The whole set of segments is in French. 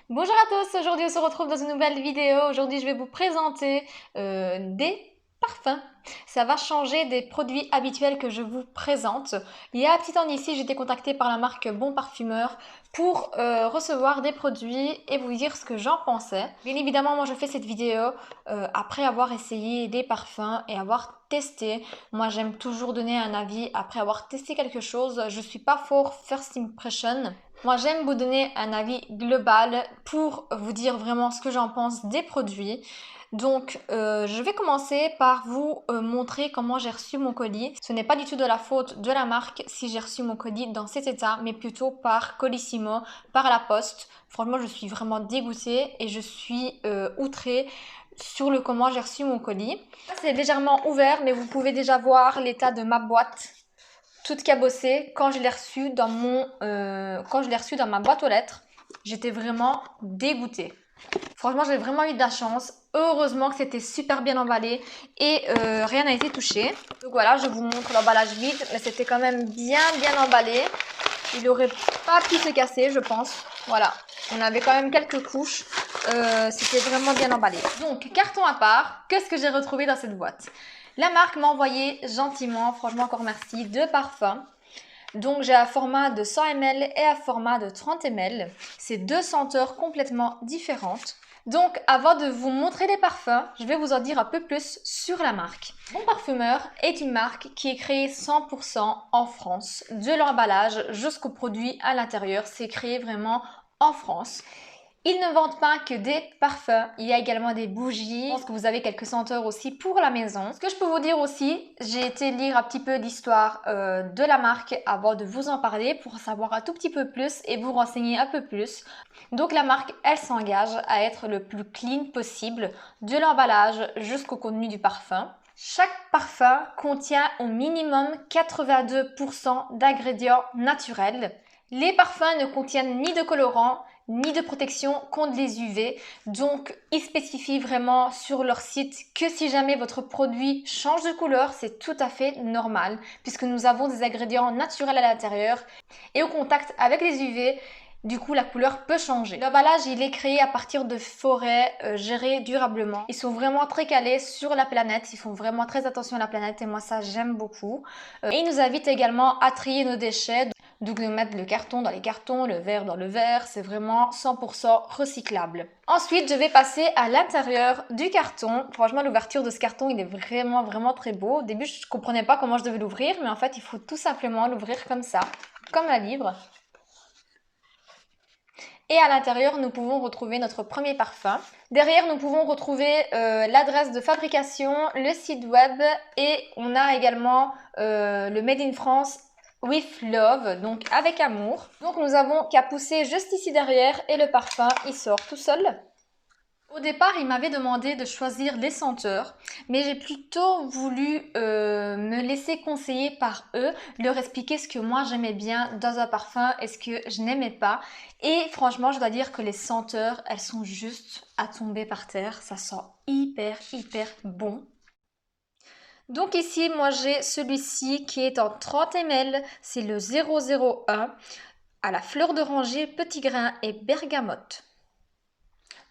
Bonjour à tous, aujourd'hui on se retrouve dans une nouvelle vidéo. Aujourd'hui je vais vous présenter des parfums. Ça va changer des produits habituels que je vous présente. Il y a un petit temps ici, j'ai été contactée par la marque Bon Parfumeur pour recevoir des produits et vous dire ce que j'en pensais. Bien évidemment, moi je fais cette vidéo après avoir essayé des parfums et avoir testé. Moi j'aime toujours donner un avis après avoir testé quelque chose. Je suis pas for first impression. Moi, j'aime vous donner un avis global pour vous dire vraiment ce que j'en pense des produits. Donc, je vais commencer par vous montrer comment j'ai reçu mon colis. Ce n'est pas du tout de la faute de la marque si j'ai reçu mon colis dans cet état, mais plutôt par Colissimo, par la poste. Franchement, je suis vraiment dégoûtée et je suis outrée sur le comment j'ai reçu mon colis. C'est légèrement ouvert, mais vous pouvez déjà voir l'état de ma boîte toute cabossée quand je l'ai reçue dans ma boîte aux lettres. J'étais vraiment dégoûtée. Franchement, j'ai vraiment eu de la chance. Heureusement que c'était super bien emballé et rien n'a été touché. Donc voilà, je vous montre l'emballage vide, mais c'était quand même bien emballé. Il n'aurait pas pu se casser, je pense. Voilà, on avait quand même quelques couches. C'était vraiment bien emballé. Donc, carton à part, qu'est-ce que j'ai retrouvé dans cette boîte? La marque m'a envoyé gentiment, franchement encore merci, deux parfums. Donc j'ai un format de 100 ml et un format de 30 ml. C'est deux senteurs complètement différentes. Donc avant de vous montrer les parfums, je vais vous en dire un peu plus sur la marque. Bon Parfumeur est une marque qui est créée 100% en France. De l'emballage jusqu'au produit à l'intérieur, c'est créé vraiment en France. Ils ne vendent pas que des parfums, il y a également des bougies. Je pense que vous avez quelques senteurs aussi pour la maison. Ce que je peux vous dire aussi, j'ai été lire un petit peu l'histoire de la marque avant de vous en parler pour savoir un tout petit peu plus et vous renseigner un peu plus. Donc la marque, elle s'engage à être le plus clean possible, de l'emballage jusqu'au contenu du parfum. Chaque parfum contient au minimum 82% d'ingrédients naturels. Les parfums ne contiennent ni de colorants, ni de protection contre les UV. Donc, ils spécifient vraiment sur leur site que si jamais votre produit change de couleur, c'est tout à fait normal puisque nous avons des ingrédients naturels à l'intérieur et au contact avec les UV, du coup, la couleur peut changer. L'emballage, il est créé à partir de forêts gérées durablement. Ils sont vraiment très calés sur la planète. Ils font vraiment très attention à la planète et moi, ça, j'aime beaucoup. Et ils nous invitent également à trier nos déchets. Donc de mettre le carton dans les cartons, le verre dans le verre, c'est vraiment 100% recyclable. Ensuite, je vais passer à l'intérieur du carton. Franchement, l'ouverture de ce carton, il est vraiment très beau. Au début, je ne comprenais pas comment je devais l'ouvrir, mais en fait, il faut tout simplement l'ouvrir comme ça, comme un livre. Et à l'intérieur, nous pouvons retrouver notre premier parfum. Derrière, nous pouvons retrouver l'adresse de fabrication, le site web et on a également le Made in France with love, donc avec amour. Donc nous avons qu'à pousser juste ici derrière et le parfum, il sort tout seul. Au départ, il m'avait demandé de choisir les senteurs, mais j'ai plutôt voulu me laisser conseiller par eux, leur expliquer ce que moi j'aimais bien dans un parfum et ce que je n'aimais pas. Et franchement, je dois dire que les senteurs, elles sont juste à tomber par terre. Ça sent hyper bon. Donc ici, moi j'ai celui-ci qui est en 30 ml, c'est le 001 à la fleur d'oranger, petit grain et bergamote.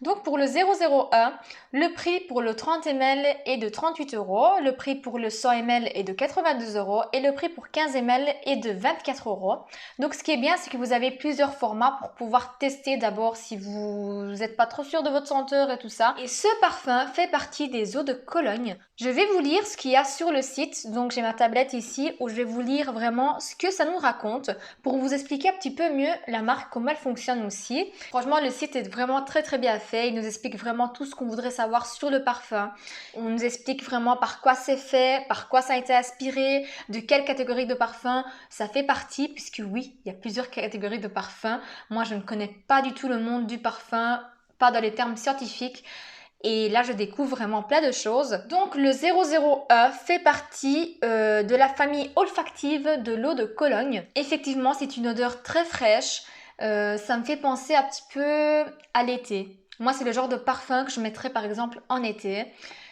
Donc pour le 001, le prix pour le 30 ml est de 38 €, le prix pour le 100 ml est de 82 € et le prix pour 15 ml est de 24 €. Donc ce qui est bien, c'est que vous avez plusieurs formats pour pouvoir tester d'abord si vous n'êtes pas trop sûr de votre senteur et tout ça. Et ce parfum fait partie des eaux de Cologne. Je vais vous lire ce qu'il y a sur le site. Donc j'ai ma tablette ici où je vais vous lire vraiment ce que ça nous raconte pour vous expliquer un petit peu mieux la marque, comment elle fonctionne aussi. Franchement, le site est vraiment très bien fait. Il nous explique vraiment tout ce qu'on voudrait savoir sur le parfum. On nous explique vraiment par quoi c'est fait, par quoi ça a été aspiré, de quelle catégorie de parfum ça fait partie, puisque oui, il y a plusieurs catégories de parfums. Moi, je ne connais pas du tout le monde du parfum, pas dans les termes scientifiques. Et là, je découvre vraiment plein de choses. Donc, le 001 fait partie de la famille olfactive de l'eau de Cologne. Effectivement, c'est une odeur très fraîche. Ça me fait penser un petit peu à l'été. Moi, c'est le genre de parfum que je mettrais par exemple en été.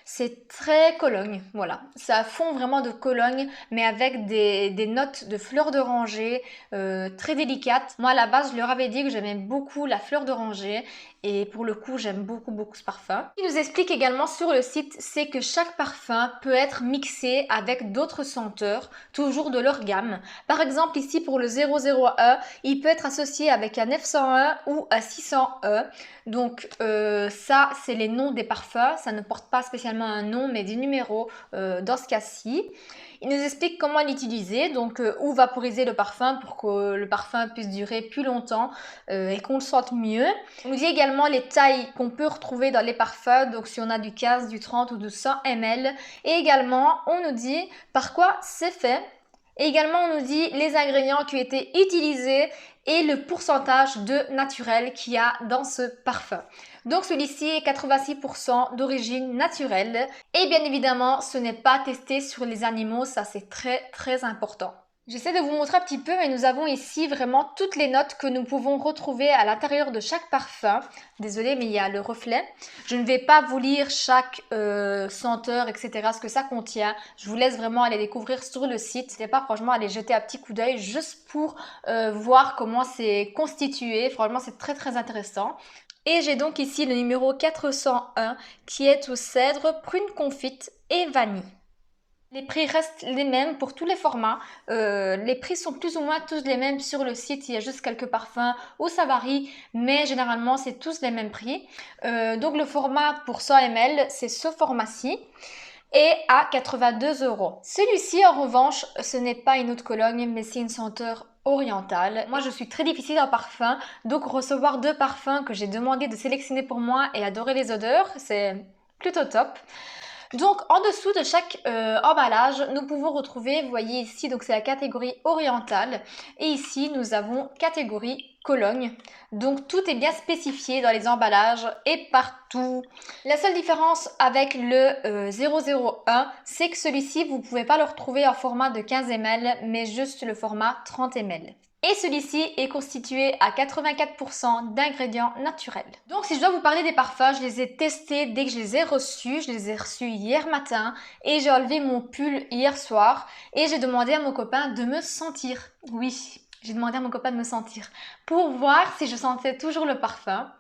C'est très Cologne, voilà. Ça fond vraiment de Cologne, mais avec des notes de fleurs d'oranger très délicates. Moi, à la base, je leur avais dit que j'aimais beaucoup la fleur d'oranger. Et pour le coup, j'aime beaucoup, beaucoup ce parfum. Ce qui nous explique également sur le site, c'est que chaque parfum peut être mixé avec d'autres senteurs, toujours de leur gamme. Par exemple, ici, pour le 001, il peut être associé avec un 901 ou un 601. Donc ça, c'est les noms des parfums. Ça ne porte pas spécialement un nom, mais des numéros dans ce cas-ci. Il nous explique comment l'utiliser, donc où vaporiser le parfum pour que le parfum puisse durer plus longtemps et qu'on le sente mieux. On nous dit également les tailles qu'on peut retrouver dans les parfums, donc si on a du 15, du 30 ou du 100 ml. Et également, on nous dit par quoi c'est fait. Et également, on nous dit les ingrédients qui ont été utilisés et le pourcentage de naturel qu'il y a dans ce parfum. Donc celui-ci est 86% d'origine naturelle. Et bien évidemment, ce n'est pas testé sur les animaux, ça c'est très très important. J'essaie de vous montrer un petit peu, mais nous avons ici vraiment toutes les notes que nous pouvons retrouver à l'intérieur de chaque parfum. Désolée, mais il y a le reflet. Je ne vais pas vous lire chaque senteur, etc., ce que ça contient. Je vous laisse vraiment aller découvrir sur le site. N'hésitez pas franchement à aller jeter un petit coup d'œil juste pour voir comment c'est constitué. Franchement, c'est très très intéressant. Et j'ai donc ici le numéro 401 qui est au cèdre, prune confite et vanille. Les prix restent les mêmes pour tous les formats. Les prix sont plus ou moins tous les mêmes sur le site. Il y a juste quelques parfums où ça varie, mais généralement c'est tous les mêmes prix. Donc le format pour 100 ml, c'est ce format-ci et à 82 €. Celui-ci, en revanche, ce n'est pas une eau de Cologne, mais c'est une senteur orientale. Moi, je suis très difficile en parfum, donc recevoir 2 parfums que j'ai demandé de sélectionner pour moi et adorer les odeurs, c'est plutôt top. Donc en dessous de chaque emballage, nous pouvons retrouver, vous voyez ici, donc c'est la catégorie orientale et ici nous avons catégorie Cologne. Donc tout est bien spécifié dans les emballages et partout. La seule différence avec le 001, c'est que celui-ci, vous ne pouvez pas le retrouver en format de 15 ml, mais juste le format 30 ml. Et celui-ci est constitué à 84% d'ingrédients naturels. Donc si je dois vous parler des parfums, je les ai testés dès que je les ai reçus. Je les ai reçus hier matin et j'ai enlevé mon pull hier soir et j'ai demandé à mon copain de me sentir. Oui, j'ai demandé à mon copain de me sentir pour voir si je sentais toujours le parfum.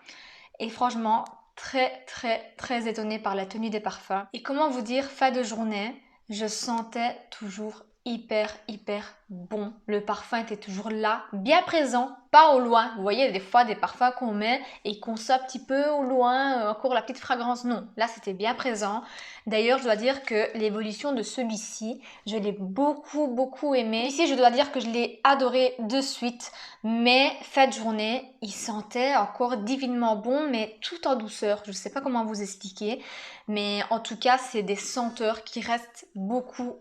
Et franchement, très très très étonnée par la tenue des parfums. Et comment vous dire, fin de journée, je sentais toujours hyper bon. Le parfum était toujours là, bien présent, pas au loin. Vous voyez, des fois des parfums qu'on met et qu'on sent un petit peu au loin, encore la petite fragrance. Non, là c'était bien présent. D'ailleurs, je dois dire que l'évolution de celui-ci, je l'ai beaucoup aimé. Ici, je dois dire que je l'ai adoré de suite, mais fin de journée, il sentait encore divinement bon, mais tout en douceur. Je ne sais pas comment vous expliquer, mais en tout cas, c'est des senteurs qui restent beaucoup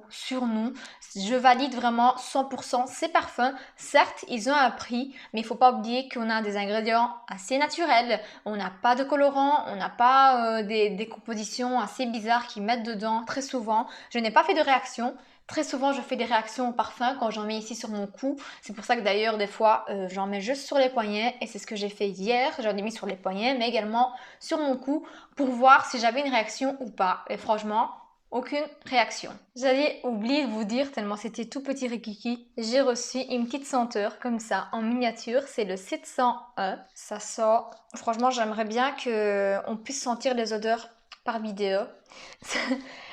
sur nous. Je valide vraiment 100% ces parfums. Certes, ils ont un prix, mais il ne faut pas oublier qu'on a des ingrédients assez naturels. On n'a pas de colorants, on n'a pas des compositions assez bizarres qu'ils mettent dedans très souvent. Je n'ai pas fait de réaction. Très souvent, je fais des réactions au parfum quand j'en mets ici sur mon cou. C'est pour ça que d'ailleurs, des fois, j'en mets juste sur les poignets. Et c'est ce que j'ai fait hier. J'en ai mis sur les poignets, mais également sur mon cou pour voir si j'avais une réaction ou pas. Et franchement, aucune réaction. J'avais oublié de vous dire, tellement c'était tout petit rikiki, j'ai reçu une petite senteur comme ça en miniature, c'est le 701. Ça sent, franchement j'aimerais bien qu'on puisse sentir les odeurs par vidéo.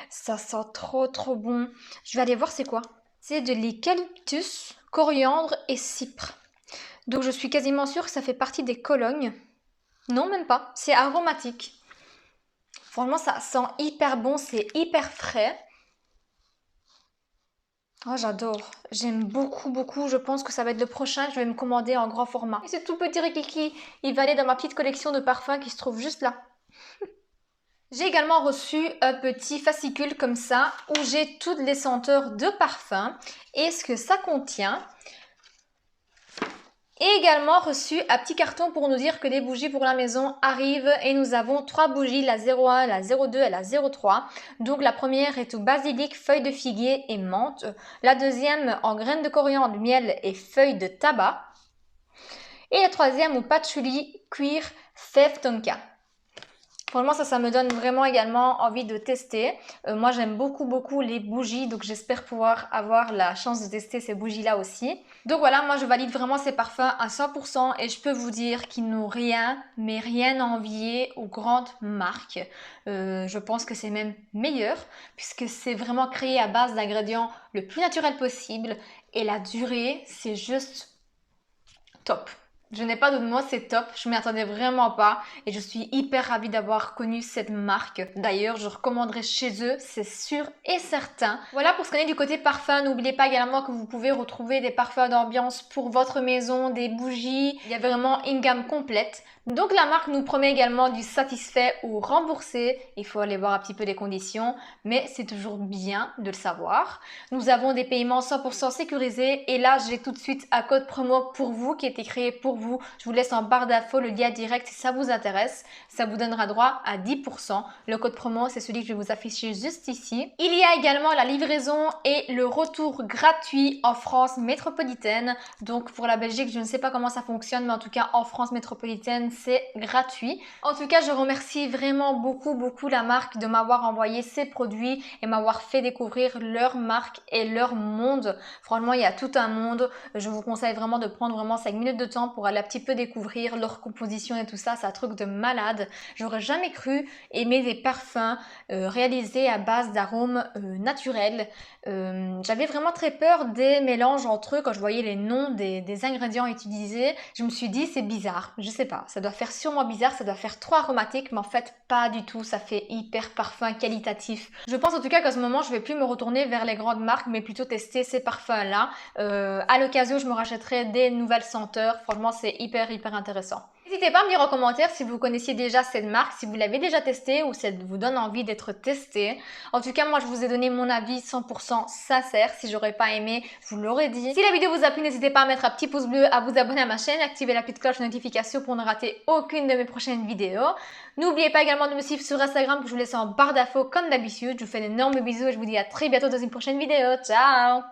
Ça sent trop bon. Je vais aller voir c'est quoi. C'est de l'eucalyptus, coriandre et cypre. Donc je suis quasiment sûre que ça fait partie des colognes. Non, même pas. C'est aromatique. Franchement, ça sent hyper bon, c'est hyper frais. Oh, j'adore. J'aime beaucoup. Je pense que ça va être le prochain. Je vais me commander en grand format. Et ce tout petit rikiki, il va aller dans ma petite collection de parfums qui se trouve juste là. J'ai également reçu un petit fascicule comme ça où j'ai toutes les senteurs de parfums et ce que ça contient. Et également reçu un petit carton pour nous dire que des bougies pour la maison arrivent et nous avons 3 bougies, la 01, la 02 et la 03. Donc la première est au basilic, feuilles de figuier et menthe. La deuxième en graines de coriandre, miel et feuilles de tabac. Et la troisième au patchouli, cuir, fève tonka. Franchement, ça me donne vraiment également envie de tester. Moi, j'aime beaucoup les bougies, donc j'espère pouvoir avoir la chance de tester ces bougies-là aussi. Donc voilà, moi je valide vraiment ces parfums à 100% et je peux vous dire qu'ils n'ont rien, mais rien à envier aux grandes marques. Je pense que c'est même meilleur puisque c'est vraiment créé à base d'ingrédients le plus naturel possible et la durée, c'est juste top. Je n'ai pas d'autre mot, c'est top. Je m'y attendais vraiment pas et je suis hyper ravie d'avoir connu cette marque. D'ailleurs, je recommanderais chez eux, c'est sûr et certain. Voilà pour ce qu'on est du côté parfum. N'oubliez pas également que vous pouvez retrouver des parfums d'ambiance pour votre maison, des bougies. Il y a vraiment une gamme complète. Donc la marque nous promet également du satisfait ou remboursé. Il faut aller voir un petit peu les conditions, mais c'est toujours bien de le savoir. Nous avons des paiements 100% sécurisés et là j'ai tout de suite un code promo pour vous qui a été créé pour vous. Je vous laisse en barre d'infos le lien direct si ça vous intéresse. Ça vous donnera droit à 10%. Le code promo c'est celui que je vais vous afficher juste ici. Il y a également la livraison et le retour gratuit en France métropolitaine. Donc pour la Belgique je ne sais pas comment ça fonctionne mais en tout cas en France métropolitaine c'est gratuit. En tout cas je remercie vraiment beaucoup la marque de m'avoir envoyé ces produits et m'avoir fait découvrir leur marque et leur monde. Franchement il y a tout un monde. Je vous conseille vraiment de prendre vraiment 5 minutes de temps pour aller un petit peu découvrir leur composition et tout ça. C'est un truc de malade. J'aurais jamais cru aimer des parfums réalisés à base d'arômes naturels. J'avais vraiment très peur des mélanges entre eux quand je voyais les noms des ingrédients utilisés. Je me suis dit c'est bizarre, je sais pas, ça doit faire sûrement bizarre, ça doit faire trop aromatique, mais en fait pas du tout, ça fait hyper parfum qualitatif. Je pense en tout cas qu'à ce moment je vais plus me retourner vers les grandes marques mais plutôt tester ces parfums là. À l'occasion je me rachèterai des nouvelles senteurs, franchement c'est hyper intéressant. N'hésitez pas à me dire en commentaire si vous connaissiez déjà cette marque, si vous l'avez déjà testée ou si elle vous donne envie d'être testée. En tout cas, moi, je vous ai donné mon avis 100% sincère. Si j'aurais pas aimé, je vous l'aurais dit. Si la vidéo vous a plu, n'hésitez pas à mettre un petit pouce bleu, à vous abonner à ma chaîne, activer la petite cloche de notification pour ne rater aucune de mes prochaines vidéos. N'oubliez pas également de me suivre sur Instagram que je vous laisse en barre d'infos comme d'habitude. Je vous fais d'énormes bisous et je vous dis à très bientôt dans une prochaine vidéo. Ciao!